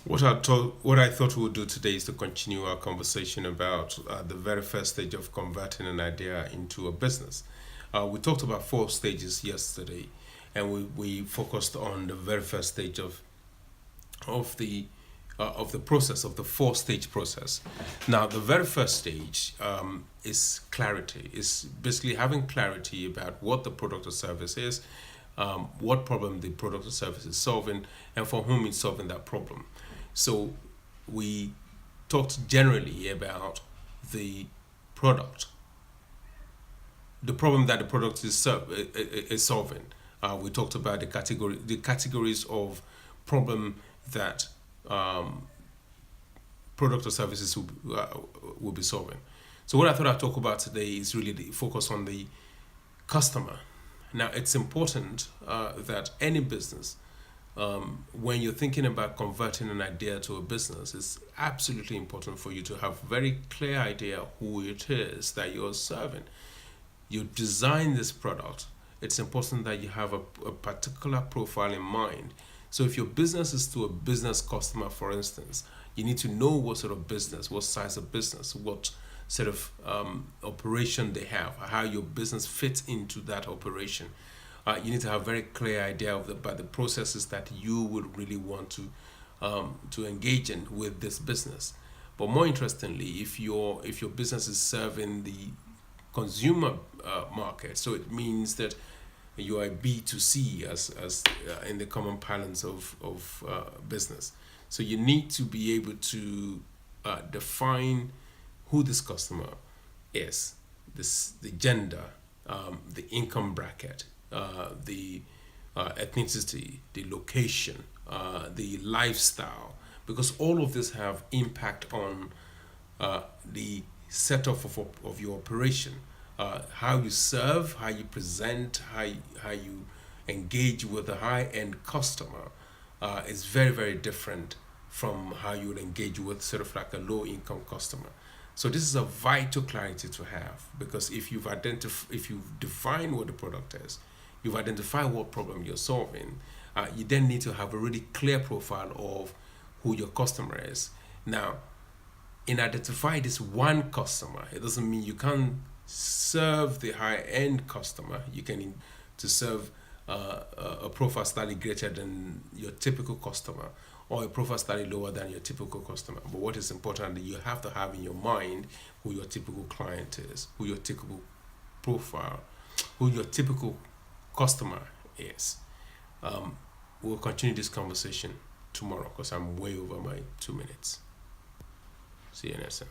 What I thought we would do today is to continue our conversation about the very first stage of converting an idea into a business. We talked about four stages yesterday, and we focused on the very first stage of the process of the four-stage process. Now, the very first stage is clarity. Is basically having clarity about what the product or service is, what problem the product or service is solving, and for whom it's solving that problem. So we talked generally about the product, the problem that the product is solving. We talked about the categories of problem that product or services will be solving. So what I thought I'd talk about today is really the focus on the customer. Now, it's important that any business, when you're thinking about converting an idea to a business, it's absolutely important for you to have very clear idea who it is that you're serving. You design this product, it's important that you have a particular profile in mind. So if your business is to a business customer, for instance, you need to know what sort of business, what size of business, what sort of operation they have, how your business fits into that operation. You need to have a very clear idea about the processes that you would really want to engage in with this business. But more interestingly, if your business is serving the consumer market, so it means that you are a B2C as in the common parlance of business. So you need to be able to define who this customer is, the gender, the income bracket, the ethnicity, the location, the lifestyle, because all of this have impact on the setup of your operation, how you serve, how you present, how you engage with a high-end customer is very, very different from how you would engage with sort of like a low-income customer. So this is a vital clarity to have, because if you've defined what the product is, you've identified what problem you're solving, you then need to have a really clear profile of who your customer is. Now, in identify this one customer, it doesn't mean you can't serve the high-end customer. You can to serve a profile slightly greater than your typical customer, or a profile slightly lower than your typical customer. But what is important, you have to have in your mind who your typical client is, who your typical profile, who your typical customer is. We'll continue this conversation tomorrow because I'm way over my 2 minutes. See you next time.